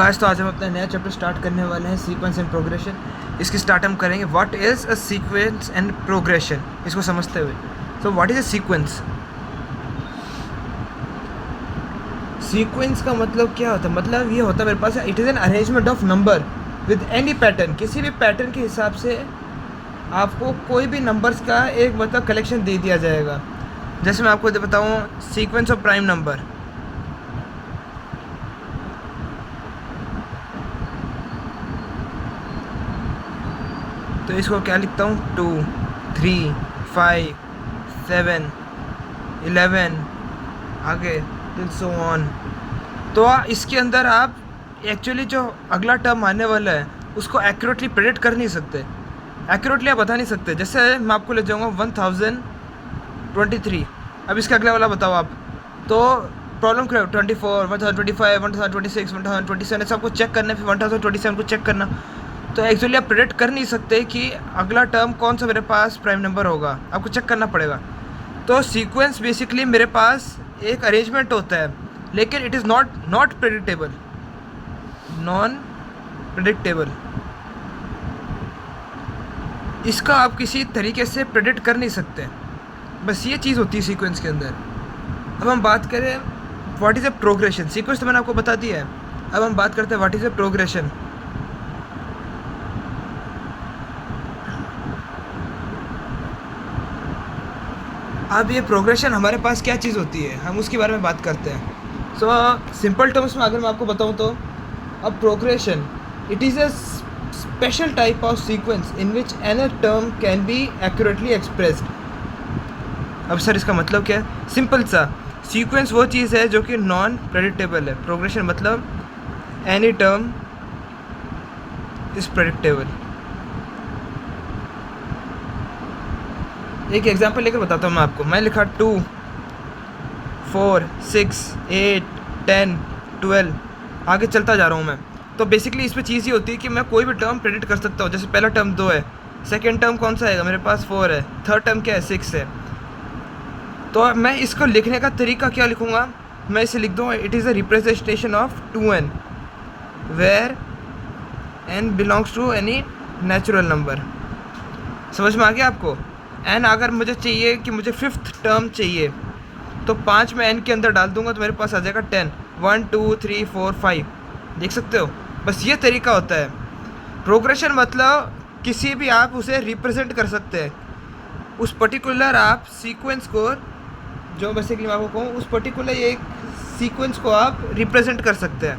Guys, तो आज हम अपना नया चैप्टर स्टार्ट करने वाले हैं, सीक्वेंस एंड प्रोग्रेशन। इसकी स्टार्ट हम करेंगे what is a sequence and progression, इसको समझते हुए। So what is a sequence? Sequence का मतलब क्या होता है? मतलब ये होता है मेरे पास, it is an arrangement of number with any pattern. किसी भी पैटर्न के हिसाब से आपको कोई भी नंबर्स का एक मतलब कलेक्शन दे दिया जाएगा। जैसे मैं आपको बताऊँ, सीक्वेंस ऑफ प्राइम नंबर। तो इसको क्या लिखता हूँ? 2, 3, 5, 7, 11 आगे टिल सो ऑन। तो इसके अंदर आप एक्चुअली जो अगला टर्म आने वाला है उसको एक्यूरेटली प्रेडिक्ट कर नहीं सकते, एक्यूरेटली आप बता नहीं सकते। जैसे मैं आपको ले जाऊँगा 1023। अब इसके अगला वाला बताओ आप, तो प्रॉब्लम क्या है? 24, 1025, 1026, 1027 सबको चेक करना, फिर 1027 को चेक करना। तो एक्चुअली आप प्रेडिक्ट कर नहीं सकते कि अगला टर्म कौन सा मेरे पास प्राइम नंबर होगा, आपको चेक करना पड़ेगा। तो सीक्वेंस बेसिकली मेरे पास एक अरेंजमेंट होता है, लेकिन it is not predictable, non predictable. इसका आप किसी तरीके से प्रेडिक्ट कर नहीं सकते, बस ये चीज़ होती है सीक्वेंस के अंदर। अब हम बात करें what is a progression. Sequence तो मैंने आपको बता दिया है, अब हम बात करते हैं व्हाट इज़ अ प्रोग्रेशन। अब ये प्रोग्रेशन हमारे पास क्या चीज़ होती है, हम उसके बारे में बात करते हैं। सो सिंपल टर्म्स में अगर मैं आपको बताऊं तो अब progression it is a special type of sequence in which any term can be accurately expressed. अब सर इसका मतलब क्या है? सिंपल सा, सीक्वेंस वो चीज़ है जो कि नॉन प्रेडिक्टेबल है। प्रोग्रेशन मतलब एनी टर्म इज़ प्रेडिक्टेबल। एक एग्जांपल लेकर बताता हूँ मैं आपको। मैं लिखा 2, 4, 6, 8, 10, 12, आगे चलता जा रहा हूँ मैं। तो बेसिकली इस पर चीज़ ये होती है कि मैं कोई भी टर्म प्रेडिक्ट कर सकता हूँ। जैसे पहला टर्म 2 है, सेकेंड टर्म कौन सा आएगा? मेरे पास 4 है, थर्ड टर्म क्या है? 6 है। तो मैं इसको लिखने का तरीका क्या लिखूँगा? मैं इसे लिख दूँगा, it is a representation of 2n where n belongs to any natural number. समझ में आ गया आपको? एन अगर मुझे चाहिए कि मुझे 5th टर्म चाहिए, तो 5 में एन के अंदर डाल दूंगा तो मेरे पास आ जाएगा 10। 1, 2, 3, 4, 5, देख सकते हो? बस ये तरीका होता है। प्रोग्रेशन मतलब किसी भी आप उसे रिप्रेजेंट कर सकते हैं, उस पर्टिकुलर आप सीक्वेंस को, जो बेसिकली मैं आपको कहूँ, उस पर्टिकुलर एक सीक्वेंस को आप रिप्रेजेंट कर सकते हैं।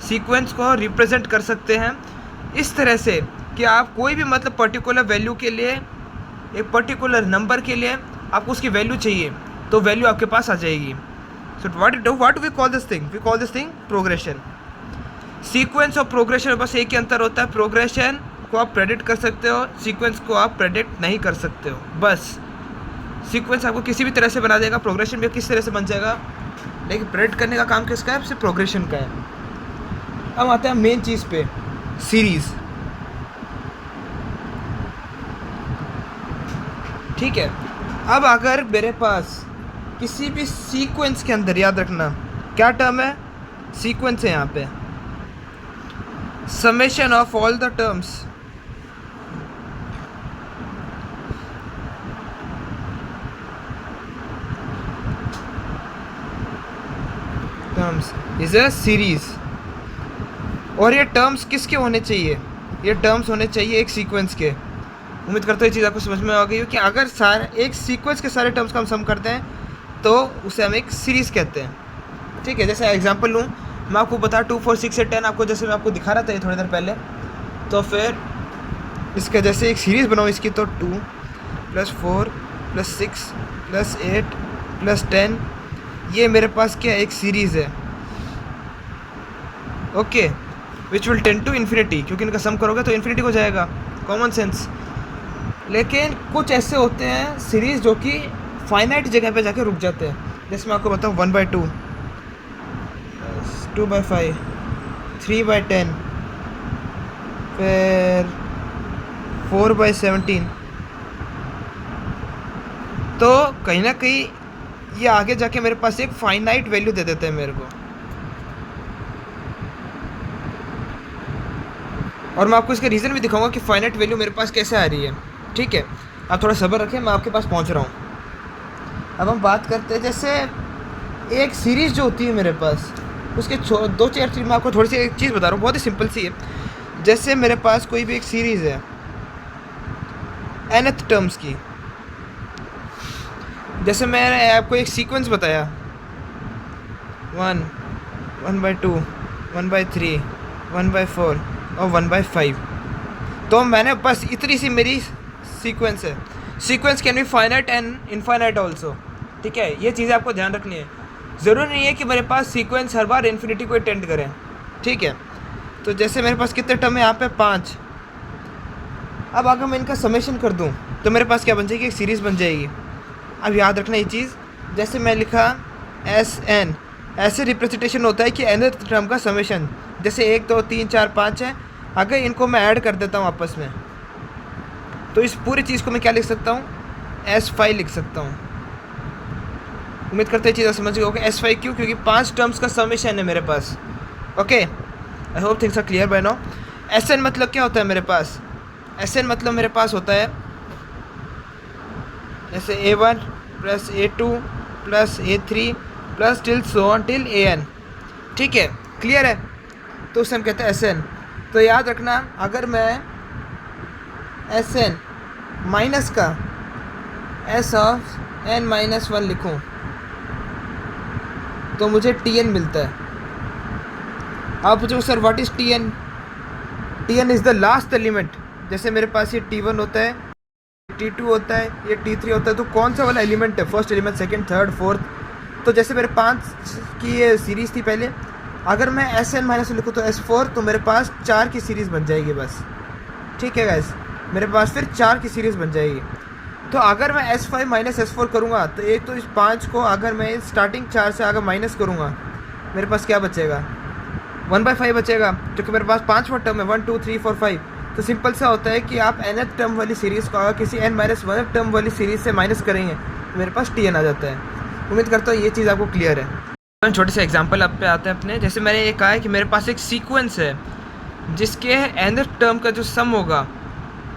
सीक्वेंस को रिप्रेजेंट कर सकते हैं इस तरह से कि आप कोई भी मतलब पर्टिकुलर वैल्यू के लिए, एक पर्टिकुलर नंबर के लिए आपको उसकी वैल्यू चाहिए, तो वैल्यू आपके पास आ जाएगी। So what we call this thing? We call this thing progression. Sequence और प्रोग्रेशन में बस एक ही अंतर होता है, प्रोग्रेशन को आप प्रेडिक्ट कर सकते हो, सीक्वेंस को आप प्रेडिक्ट नहीं कर सकते हो। बस सीक्वेंस आपको किसी भी तरह से बना देगा, प्रोग्रेशन भी किस तरह से बन जाएगा, लेकिन प्रेडिक्ट करने का काम किसका है? सिर्फ प्रोग्रेशन का है। अब आते हैं मेन चीज़ पे, सीरीज़। ठीक है, अब अगर मेरे पास किसी भी सीक्वेंस के अंदर, याद रखना क्या टर्म है? सीक्वेंस है यहाँ पे, summation of all the terms is a series. और ये टर्म्स किसके होने चाहिए? ये टर्म्स होने चाहिए एक सीक्वेंस के। उम्मीद करता हूँ ये चीज़ आपको समझ में आ गई हो कि अगर सारे एक सीक्वेंस के सारे टर्म्स का हम सम करते हैं तो उसे हम एक सीरीज़ कहते हैं। ठीक है, जैसे एग्जांपल लूँ मैं, आपको बता 2, 4, 6 से 10, आपको जैसे मैं आपको दिखा रहा था ये थोड़ी देर पहले। तो फिर इसका जैसे एक सीरीज़ बनाऊँ इसकी, तो 2 + 4 + 6 + 8 + 10, ये मेरे पास क्या है? एक सीरीज़ है। Okay, which will tend to infinity, क्योंकि इनका सम करोगे तो इन्फिनिटी हो जाएगा, कॉमन सेंस। लेकिन कुछ ऐसे होते हैं सीरीज़ जो कि फाइनाइट जगह पे जाके रुक जाते हैं। जैसे मैं आपको बताऊँ 1/2, 2/5, 3/10, फिर 4/17। तो कहीं ना कहीं ये आगे जाके मेरे पास एक फाइनाइट वैल्यू दे देते हैं मेरे को। और मैं आपको इसका रीज़न भी दिखाऊंगा कि फाइनाइट वैल्यू मेरे पास कैसे आ रही है। ठीक है, आप थोड़ा सब्र रखें, मैं आपके पास पहुंच रहा हूं। अब हम बात करते हैं, जैसे एक सीरीज़ जो होती है मेरे पास, उसके 2 4 चीज़ मैं आपको थोड़ी सी एक चीज़ बता रहा हूँ, बहुत ही सिंपल सी है। जैसे मेरे पास कोई भी एक सीरीज़ है nth टर्म्स की, जैसे मैंने आपको एक सीक्वेंस बताया 1, 1/2, 1/3, 1/4 और 1/5, तो मैंने बस इतनी सी मेरी सीक्वेंस है। Sequence can be finite and infinite also. ठीक है, ये चीज़ें आपको ध्यान रखनी है। ज़रूरी नहीं है कि मेरे पास सीक्वेंस हर बार इन्फिनिटी को अटेंड करें। ठीक है, तो जैसे मेरे पास कितने टर्म है यहाँ पे 5। अब अगर मैं इनका समेशन कर दूँ तो मेरे पास क्या बन जाएगी, एक सीरीज़ बन जाएगी। अब याद रखना ये चीज़, जैसे मैं लिखा SN, ऐसे रिप्रेजेंटेशन होता है कि nth टर्म का समेशन, जैसे 1 2 3 4 5 है, अगर इनको मैं ऐड कर देता हूँ आपस में, तो इस पूरी चीज़ को मैं क्या लिख सकता हूँ, S5 लिख सकता हूँ। उम्मीद करते हैं चीज़ समझ गए होगा। S5 क्यों, क्योंकि 5 टर्म्स का समेशन है मेरे पास। Okay, I hope things are clear by now. SN मतलब क्या होता है मेरे पास, SN मतलब मेरे पास होता है जैसे A1 plus A2 plus A3 plus till so on till AN। ठीक है, क्लियर है, तो उसे हम कहते हैं SN। तो याद रखना, अगर मैं SN माइनस का S ऑफ n-1 लिखूं तो मुझे TN मिलता है। आप पूछो sir what is TN? TN is the last element. जैसे मेरे पास ये T1 होता है, T2 होता है, ये T3 होता है, तो कौन सा वाला एलिमेंट है, first element, second, third, fourth. तो जैसे मेरे 5 की ये सीरीज़ थी पहले, अगर मैं SN- लिखूँ तो S4, तो मेरे पास 4 की सीरीज़ बन जाएगी बस। ठीक है गाइस, मेरे पास फिर 4 की सीरीज़ बन जाएगी। तो अगर मैं S5 माइनस S4 करूँगा, तो एक तो इस 5 को अगर मैं स्टार्टिंग 4 से अगर माइनस करूँगा, मेरे पास क्या बचेगा, 1/5 बचेगा, क्योंकि मेरे पास 5वां टर्म है 1 2 3 4 5। तो सिंपल सा होता है कि आप nth टर्म वाली सीरीज़ को अगर किसी n-1 टर्म वाली सीरीज़ से माइनस करेंगे तो मेरे पास TN आ जाता है। उम्मीद करता हूँ ये चीज़ आपको क्लियर है। छोटे से एग्जांपल आप पे आते हैं अपने, जैसे मैंने ये कहा है कि मेरे पास एक सीक्वेंस है जिसके nth टर्म का जो सम होगा,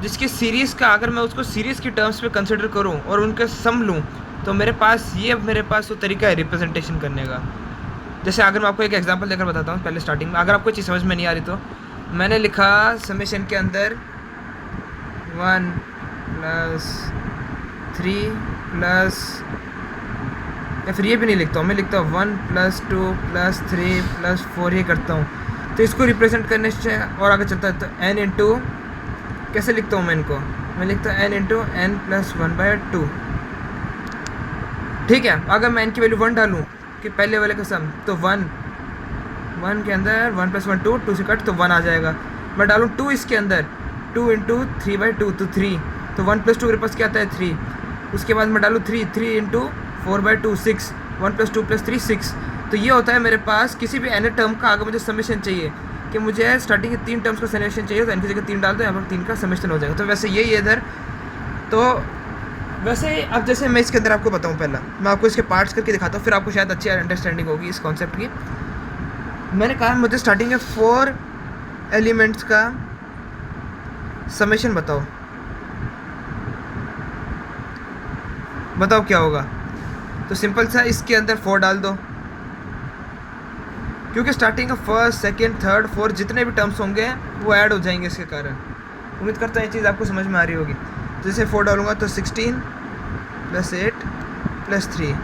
जिसकी सीरीज़ का अगर मैं उसको सीरीज़ की टर्म्स पे कंसिडर करूं और उनका सम लूं, तो मेरे पास वो तरीका है रिप्रेजेंटेशन करने का। जैसे अगर मैं आपको एक एग्जांपल देकर बताता हूं पहले स्टार्टिंग में, अगर आपको चीज़ समझ में नहीं आ रही तो मैंने लिखा समेशन के अंदर 1 + 3 प्लस, या फिर ये भी नहीं लिखता हूँ, मैं लिखता हूँ 1 + 2 + 3 + 4, ये करता हूँ। तो इसको रिप्रेजेंट करने से और आगे चलता है तो n इंटू, कैसे लिखता हूँ मैं इनको, मैं लिखता हूँ n इंटू n + 1/2। ठीक है, अगर मैं n की वैल्यू 1 डालूँ कि पहले वाले का सम, तो 1 के अंदर 1 + 1 2 से कट, तो 1 आ जाएगा। मैं डालूँ 2 इसके अंदर, 2 इंटू 3/2 तो 3, तो 1 + 2 मेरे पास क्या आता है 3। उसके बाद मैं डालूँ 3 इंटू 4/2 6, 1 + 2 + 3 6। तो ये होता है मेरे पास किसी भी n टर्म का अगर मुझे समेशन चाहिए कि मुझे स्टार्टिंग के 3 टर्म्स का समेशन चाहिए, तो n की जगह 3 डाल दो, यहाँ पर 3 का समेशन हो जाएगा। तो वैसे यही है इधर। तो वैसे अब जैसे मैं इसके अंदर आपको बताऊँ, पहला मैं आपको इसके पार्ट्स करके दिखाता हूँ, फिर आपको शायद अच्छी अंडरस्टैंडिंग होगी इस कॉन्सेप्ट की। मैंने कहा मुझे स्टार्टिंग में 4 एलिमेंट्स का समेशन बताओ क्या होगा। तो सिंपल सा इसके अंदर 4 डाल दो, क्योंकि स्टार्टिंग का फर्स्ट, सेकंड, थर्ड, फोर्थ जितने भी टर्म्स होंगे वो ऐड हो जाएंगे इसके कारण। उम्मीद करता हूँ ये चीज़ आपको समझ में आ रही होगी। जैसे 4 डालूंगा तो 16 + 8 + 3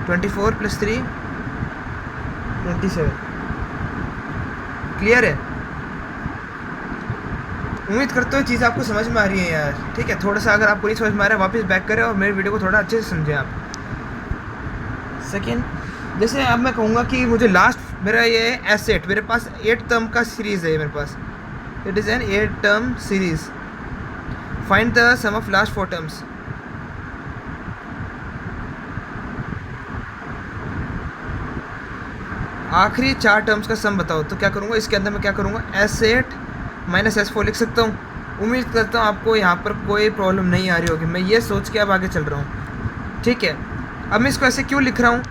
24 + 3 27। क्लियर है? उम्मीद करता हूँ चीज़ आपको समझ में आ रही है यार। ठीक है, थोड़ा सा अगर आपको नहीं समझ में आ रहा है वापस बैक करें और मेरे वीडियो को थोड़ा अच्छे से समझें आप। सेकेंड, जैसे अब मैं कहूँगा कि मुझे लास्ट मेरा ये एसेट, मेरे पास 8 टर्म का सीरीज़ है मेरे पास, it is an 8 term series. Find the sum of last 4 terms. आखिरी 4 टर्म्स का सम बताओ। तो क्या करूँगा, इसके अंदर मैं क्या करूँगा, S8 - S4 लिख सकता हूँ। उम्मीद करता हूँ आपको यहाँ पर कोई प्रॉब्लम नहीं आ रही होगी। मैं ये सोच के अब आगे चल रहा हूँ। ठीक है, अब मैं इसको ऐसे क्यों लिख रहा हूँ,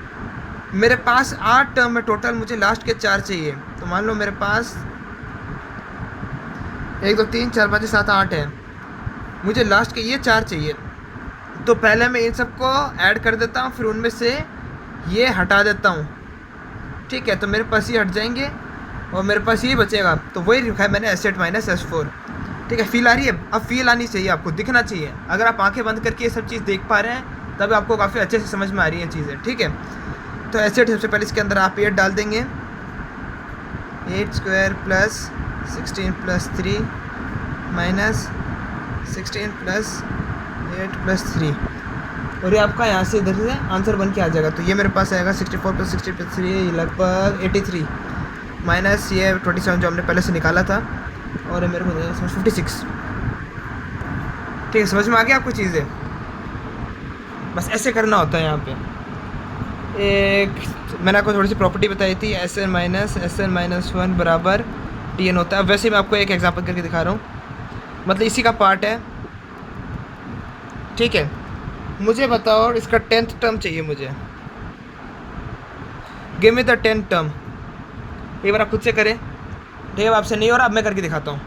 मेरे पास 8 टर्म है टोटल, मुझे लास्ट के 4 चाहिए। तो मान लो मेरे पास 1 2 3 4 5 7 8 है, मुझे लास्ट के ये 4 चाहिए। तो पहले मैं इन सबको ऐड कर देता हूँ, फिर उनमें से ये हटा देता हूँ। ठीक है, तो मेरे पास ये हट जाएंगे और मेरे पास ये बचेगा। तो वही लिखा है मैंने S8 - S4। ठीक है, फील आ रही है? अब फील आनी चाहिए, आपको दिखना चाहिए। अगर आप आंखें बंद करके ये सब चीज़ देख पा रहे हैं तब आपको काफ़ी अच्छे से समझ में आ रही हैं चीज़ें। ठीक है, तो S8 सबसे पहले इसके अंदर आप 8 डाल देंगे, 8 square plus 16 plus 3 minus 16 plus 8 plus 3, और ये आपका यहाँ से इधर से आंसर बन के आ जाएगा। तो ये मेरे पास आएगा 64 प्लस 60 प्लस 3 लगभग 83 माइनस ये 27 जो हमने पहले से निकाला था, और मेरे को 56। ठीक है, समझ में आ गया आपको चीज़ें? बस ऐसे करना होता है। यहाँ पे एक मैंने आपको थोड़ी सी प्रॉपर्टी बताई थी, Sn - 1 बराबर Tn होता है। अब वैसे मैं आपको एक एग्जांपल करके दिखा रहा हूँ, मतलब इसी का पार्ट है। ठीक है, मुझे बताओ और इसका 10th टर्म चाहिए मुझे। Give me the 10th term. एक बार आप खुद से करें। ठीक है, आपसे नहीं हो रहा, अब मैं करके दिखाता हूँ,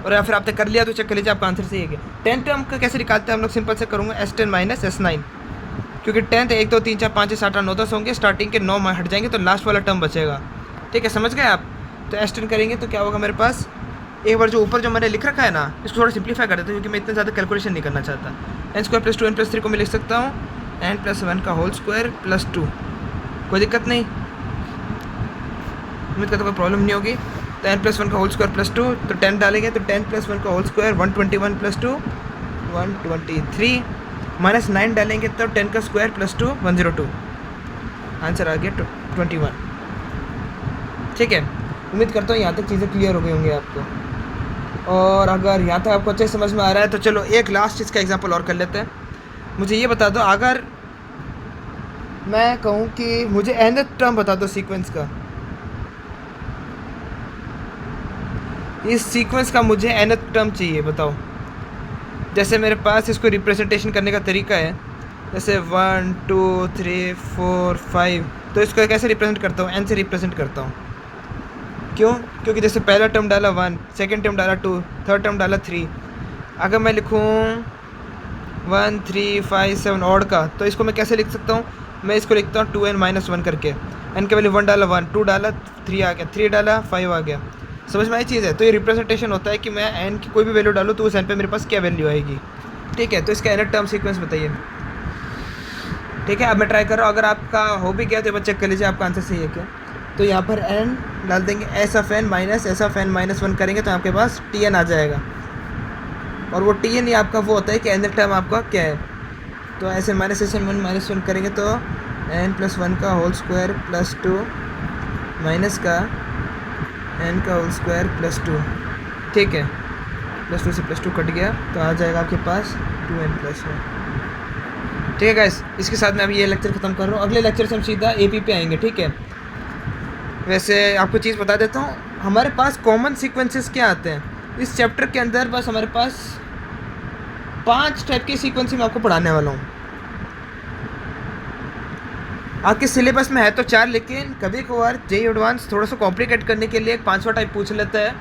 और या फिर आपने कर लिया तो चेक कर लीजिए आपका आंसर सही है क्या। 10th टर्म का कैसे निकालते हैं हम लोग? सिंपल से करूँगा S10 - S9, क्योंकि 10th 1 2 3 4 5 6 7 8 9 10 होंगे, स्टार्टिंग के 9 हट जाएंगे तो लास्ट वाला टर्म बचेगा। ठीक है, समझ गए आप? तो S10 करेंगे तो क्या होगा मेरे पास, एक बार जो ऊपर जो मैंने लिख रखा है ना, इसको थोड़ा सिंप्लीफाई कर देता हूँ, क्योंकि मैं इतना ज़्यादा कैलकुलेशन नहीं करना चाहता। n² + 2n + 3 को मैं लिख सकता हूँ n + 1 का होल स्क्वायर प्लस 2, कोई दिक्कत नहीं, उम्मीद करता कोई प्रॉब्लम नहीं होगी। तो n + 1 का होल स्क्वायर प्लस 2, तो 10 डालेंगे तो 10 + 1 का होल स्क्वायर 121 + 2 123, माइनस 9 डालेंगे तो 10 का स्क्वायर प्लस 2 102, आंसर आ गया 21। ठीक है, उम्मीद करता हूँ यहाँ तक चीज़ें क्लियर हो गई होंगी आपको, और अगर यहाँ तक आपको अच्छे समझ में आ रहा है तो चलो एक लास्ट चीज़ का एग्जांपल और कर लेते हैं। मुझे ये बता दो, अगर मैं कहूँ कि मुझे nth टर्म बता दो सीक्वेंस का, इस सीक्वेंस का मुझे nth टर्म चाहिए, बताओ। जैसे मेरे पास इसको रिप्रेजेंटेशन करने का तरीका है, जैसे 1 2 3 4 5, तो इसको कैसे रिप्रेजेंट करता हूँ? n से रिप्रेजेंट करता हूँ। क्यों? क्योंकि जैसे पहला टर्म डाला 1, सेकंड टर्म डाला 2, थर्ड टर्म डाला 3। अगर मैं लिखूँ 1 3 5 7 ऑड का, तो इसको मैं कैसे लिख सकता हूँ? मैं इसको लिखता हूँ 2n - 1 करके। n के वैल्यू 1 डाला 1, 2 डाला 3 आ गया, 3 डाला 5 आ गया। समझ में आई चीज़ है? तो ये रिप्रेजेंटेशन होता है कि मैं n की कोई भी वैल्यू डालूँ तो उस n पे मेरे पास क्या वैल्यू आएगी। ठीक है, तो इसका nth टर्म सीक्वेंस बताइए। ठीक है, अब मैं ट्राई कर रहा हूँ, अगर आपका हो भी गया तो चेक कर लीजिए आपका आंसर सही है क्या। तो यहाँ पर n डाल देंगे, S(n - S(n - 1 करेंगे तो आपके पास Tn आ जाएगा, और वो Tn ही आपका वो होता है कि nth टर्म आपका क्या है। तो Sn - Sn 1 करेंगे तो n + 1 का होल स्क्वायर प्लस 2 माइनस का n का होल स्क्वायर प्लस 2। ठीक है, प्लस 2 से प्लस 2 कट गया तो आ जाएगा आपके पास 2n + 1। ठीक है गाइस, इसके साथ मैं अभी ये लेक्चर ख़त्म कर रहा हूँ। अगले लेक्चर से हम सीधा AP पे आएंगे। ठीक है, वैसे आपको चीज़ बता देता हूँ, हमारे पास कॉमन सीक्वेंसेस क्या आते हैं इस चैप्टर के अंदर। बस हमारे पास 5 टाइप के सीक्वेंस मैं आपको पढ़ाने वाला हूँ। आपके सिलेबस में है तो 4, लेकिन कभी कभार JEE एडवांस थोड़ा सा कॉम्प्लिकेट करने के लिए एक 5वां टाइप पूछ लेता है।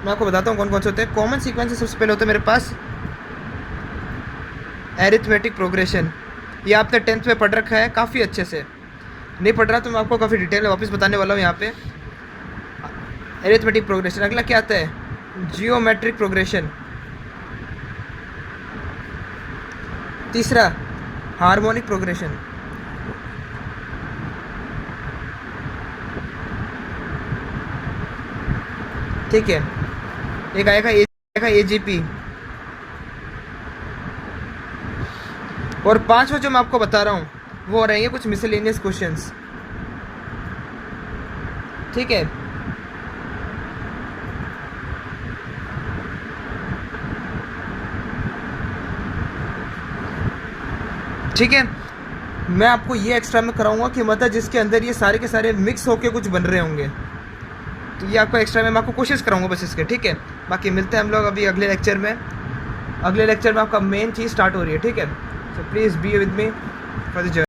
मैं आपको बताता हूँ कौन कौन से होते हैं। कॉमन सीक्वेंसेस सबसे पहले होते हैं मेरे पास एरिथमेटिक प्रोग्रेशन। ये आपने 10th में पढ़ रखा है काफ़ी अच्छे से, नहीं पढ़ रहा तो मैं आपको काफ़ी डिटेल में वापस बताने वाला हूँ यहाँ पे। Arithmetic progression. अगला क्या आता है? Geometric progression. तीसरा हार्मोनिक प्रोग्रेशन। ठीक है, एक आएगा AGP, और 5वां जो मैं आपको बता रहा हूँ वो रहेंगे कुछ मिसलेनियस क्वेश्चंस। ठीक है, ठीक है, मैं आपको ये एक्स्ट्रा में कराऊंगा कि मतलब जिसके अंदर ये सारे के सारे मिक्स होके कुछ बन रहे होंगे, तो ये आपको एक्स्ट्रा में मैं आपको कोशिश कराऊंगा बस इसके। ठीक है, बाकी मिलते हैं हम लोग अभी अगले लेक्चर में। अगले लेक्चर में आपका मेन चीज़ स्टार्ट हो रही है। ठीक है, so please be with me for the journey.